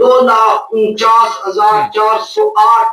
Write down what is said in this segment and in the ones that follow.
2,49,408,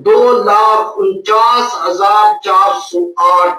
2,49,408।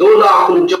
2,49,000।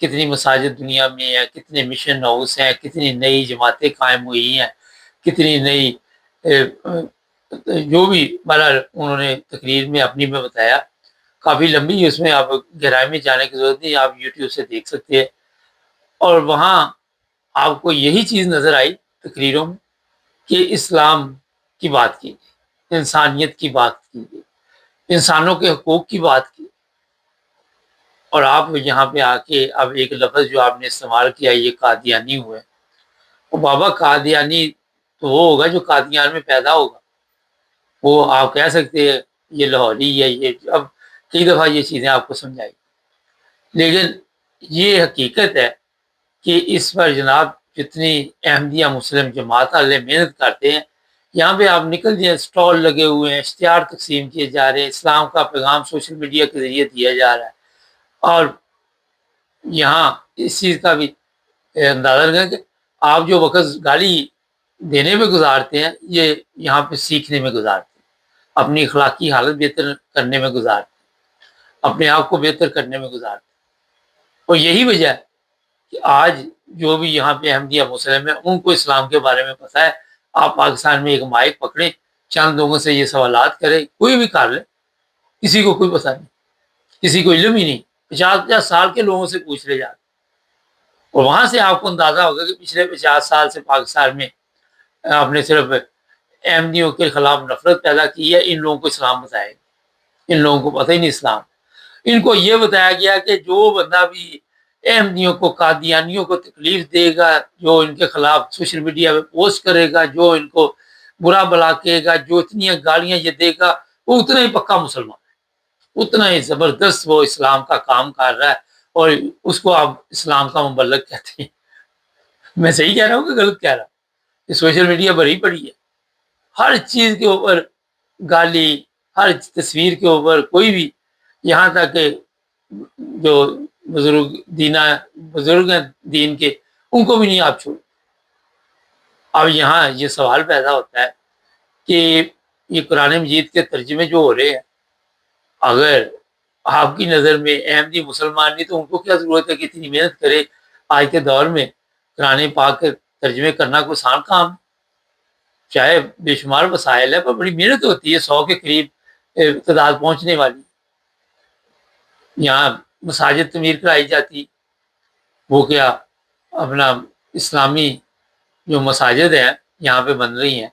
کتنی مساجد دنیا میں ہیں، کتنے مشن ہاؤس ہیں، کتنی نئی جماعتیں قائم ہوئی ہیں، کتنی نئی جو بھی بہرحال انہوں نے تقریر میں اپنی میں بتایا، کافی لمبی، اس میں آپ گہرائی میں جانے کی ضرورت نہیں، آپ یوٹیوب سے دیکھ سکتے ہیں۔ اور وہاں آپ کو یہی چیز نظر آئی تقریروں میں کہ اسلام کی بات کی گئی، انسانیت کی بات کی گئی، انسانوں کے حقوق کی بات کی۔ اور آپ یہاں پہ آ کے اب ایک لفظ جو آپ نے استعمال کیا، یہ قادیانی ہوئے، وہ بابا قادیانی تو وہ ہوگا جو قادیان میں پیدا ہوگا، وہ آپ کہہ سکتے ہیں یہ لاہوری ہے، یہ اب کئی دفعہ یہ چیزیں آپ کو سمجھائی، لیکن یہ حقیقت ہے کہ اس پر جناب جتنی احمدیہ مسلم جماعت والے محنت کرتے ہیں، یہاں پہ آپ نکل جائیں، اسٹال لگے ہوئے ہیں، اشتہار تقسیم کیے جا رہے ہیں، اسلام کا پیغام سوشل میڈیا کے ذریعے دیا جا رہا ہے، اور یہاں اس چیز کا بھی اندازہ لگا کہ آپ جو وقت گالی دینے میں گزارتے ہیں، یہ یہاں پہ سیکھنے میں گزارتے ہیں، اپنی اخلاقی حالت بہتر کرنے میں گزارتے ہیں، اپنے آپ کو بہتر کرنے میں گزارتے ہیں۔ اور یہی وجہ ہے کہ آج جو بھی یہاں پہ احمدیہ مسلم ہیں، ان کو اسلام کے بارے میں پتہ ہے۔ آپ پاکستان میں ایک مائک پکڑیں، چند لوگوں سے یہ سوالات کریں، کوئی بھی کر لے، کسی کو کوئی پتہ نہیں، کسی کو علم ہی نہیں، 50 سال کے لوگوں سے پوچھ لے جاتے، اور وہاں سے آپ کو اندازہ ہوگا کہ پچھلے 50 سال سے پاکستان میں آپ نے صرف احمدیوں کے خلاف نفرت پیدا کی ہے۔ ان لوگوں کو اسلام بتایا گیا، ان لوگوں کو پتہ ہی نہیں اسلام۔ ان کو یہ بتایا گیا کہ جو بندہ بھی احمدیوں کو، قادیانیوں کو تکلیف دے گا، جو ان کے خلاف سوشل میڈیا پہ پوسٹ کرے گا، جو ان کو برا بلا کہے گا، جو اتنی گالیاں یہ دے گا، وہ اتنا ہی پکا مسلمان ہے، اتنا ہی زبردست وہ اسلام کا کام کر رہا ہے، اور اس کو آپ اسلام کا مبلغ کہتے ہیں۔ میں صحیح کہہ رہا ہوں کہ غلط کہہ رہا ہوں؟ یہ سوشل میڈیا بھری پڑی ہے، ہر چیز کے اوپر گالی، ہر تصویر کے اوپر کوئی بھی، یہاں تک کہ جو بزرگ ہیں دین کے، ان کو بھی نہیں آپ چھوڑ۔ اب یہاں یہ سوال پیدا ہوتا ہے کہ یہ قرآن مجید کے ترجمے جو ہو رہے ہیں، اگر آپ کی نظر میں احمدی مسلمان نہیں، تو ان کو کیا ضرورت ہے کہ اتنی محنت کرے؟ آج کے دور میں قرآن پاک کے ترجمے کرنا کوئی آسان کام، چاہے بے شمار وسائل ہے، پر بڑی محنت ہوتی ہے، 100 کے قریب تعداد پہنچنے والی۔ یہاں مساجد تعمیر کرائی جاتی، وہ کیا اپنا اسلامی جو مساجد ہیں یہاں پہ بن رہی ہیں،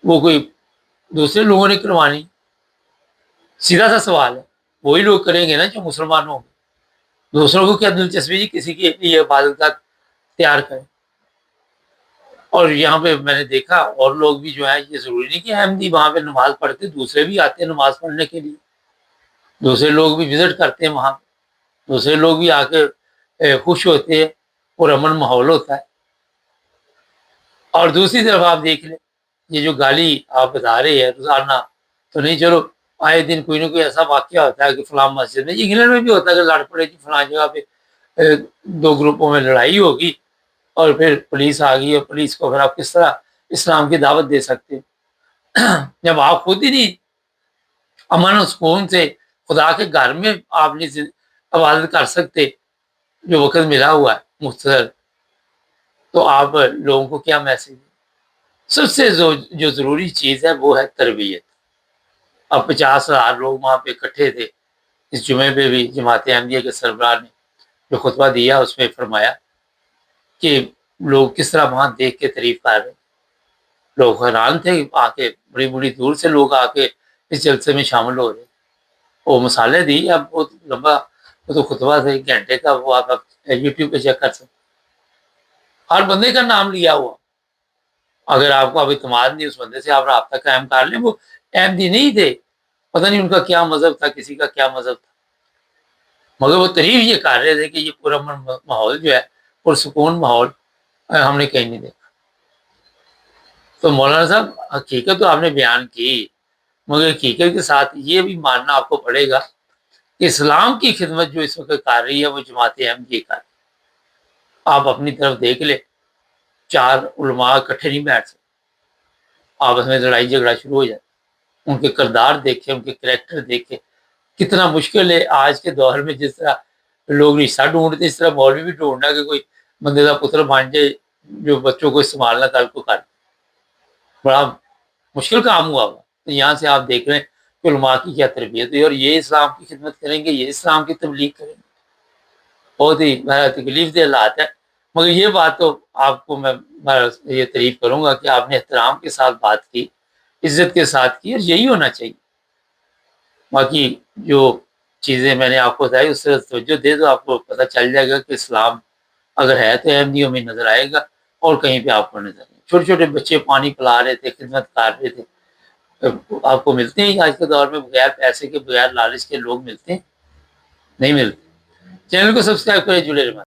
وہ کوئی دوسرے لوگوں نے کروانی؟ سیدھا سا سوال ہے، وہی لوگ کریں گے نا جو مسلمان ہوں گے۔ دوسروں کو کیا دلچسپی جی کسی کی لیے عبادت کا تیار کریں؟ اور یہاں پہ میں نے دیکھا اور لوگ بھی جو ہے، یہ ضروری نہیں کہ احمدی وہاں پہ نماز پڑھتے، دوسرے بھی آتے ہیں نماز پڑھنے کے لیے، دوسرے لوگ بھی وزٹ کرتے ہیں وہاں، دوسرے لوگ بھی آ کے خوش ہوتے ہیں، اور امن ماحول ہوتا ہے۔ اور دوسری طرف آپ دیکھ لیں، یہ جو گالی آپ بتا رہے ہیں روزانہ، تو نہیں، چلو آئے دن کوئی نہ کوئی ایسا واقعہ ہوتا ہے کہ فلاں مسجد میں، انگلینڈ میں بھی ہوتا ہے کہ لڑ پڑے جی فلاں جگہ پہ 2 گروپوں میں لڑائی ہوگی، اور پھر پولیس آ گئی، اور پولیس کو پھر آپ کس طرح اسلام کی دعوت دے سکتے ہیں جب آپ خود ہی نہیں امن و سکون سے خدا کے گھر میں آپ نے عبادت کر سکتے، جو وقت ملا ہوا ہے مختصر، تو آپ لوگوں کو کیا میسج؟ سب سے جو ضروری چیز ہے وہ ہے تربیت۔ اب 50,000 لوگ وہاں پہ اکٹھے تھے، اس جمعے پہ بھی جماعت احمدیہ کے سربراہ نے جو خطبہ دیا، اس میں فرمایا کہ لوگ کس طرح وہاں دیکھ کے تعریف کر رہے، لوگ حیران تھے، آ کے بڑی بڑی دور سے لوگ آ کے اس جلسے میں شامل ہو رہے۔ وہ مثالیں دی، اب بہت لمبا وہ تو خطبہ تھا 1 گھنٹے کا، وہ آپ یوٹیوب پہ چیک کر سکتے، ہر بندے کا نام لیا ہوا۔ اگر آپ کو اب اعتماد نہیں اس بندے سے، آپ رابطہ قائم کر لیں، وہ احمدی نہیں تھے، پتہ نہیں ان کا کیا مذہب تھا، کسی کا کیا مذہب تھا، مگر وہ تعریف یہ کر رہے تھے کہ یہ پرامن ماحول جو ہے، پرسکون ماحول ہم نے کہیں نہیں دیکھا۔ تو مولانا صاحب حقیقت تو آپ نے بیان کی، مگر حقیقت کے ساتھ یہ بھی ماننا آپ کو پڑے گا کہ اسلام کی خدمت جو اس وقت کر رہی ہے، وہ جماعت احمدیہ کر رہی ہے۔ آپ اپنی طرف دیکھ لیں، 4 علماء اکٹھے نہیں بیٹھ سکتے، آپس میں لڑائی جھگڑا شروع ہو جاتا۔ ان کے کردار دیکھیں، ان کے کریکٹر دیکھیں، کتنا مشکل ہے آج کے دور میں، جس طرح لوگ رشتہ ڈھونڈتے، اس طرح مولوی بھی ڈھونڈنا کہ کوئی بندے کا پتر بن جائے جو بچوں کو استعمال نہ کر کو کر، بڑا مشکل کام ہوا ہوا۔ تو یہاں سے آپ دیکھ رہے ہیں کہ علماء کی کیا تربیت ہوئی، اور یہ اسلام کی خدمت کریں گے، یہ اسلام کی تبلیغ کریں گے۔ بہت ہی تکلیف دہ حالات ہے، مگر یہ بات تو آپ کو میں یہ تعریف کروں گا کہ آپ نے احترام کے ساتھ بات کی، عزت کے ساتھ کی، اور یہی ہونا چاہیے۔ باقی جو چیزیں میں نے آپ کو بتائی اس سے توجہ دے تو آپ کو پتہ چل جائے گا کہ اسلام اگر ہے تو احمدیوں میں نظر آئے گا، اور کہیں پہ آپ کو نظر نہیں۔ چھوٹے چھوٹے بچے پانی پلا رہے تھے، خدمت کر رہے تھے، آپ کو ملتے ہیں آج کے دور میں بغیر پیسے کے، بغیر لالچ کے لوگ ملتے ہیں؟ نہیں ملتے۔ چینل کو سبسکرائب کریں، جڑے رہیں۔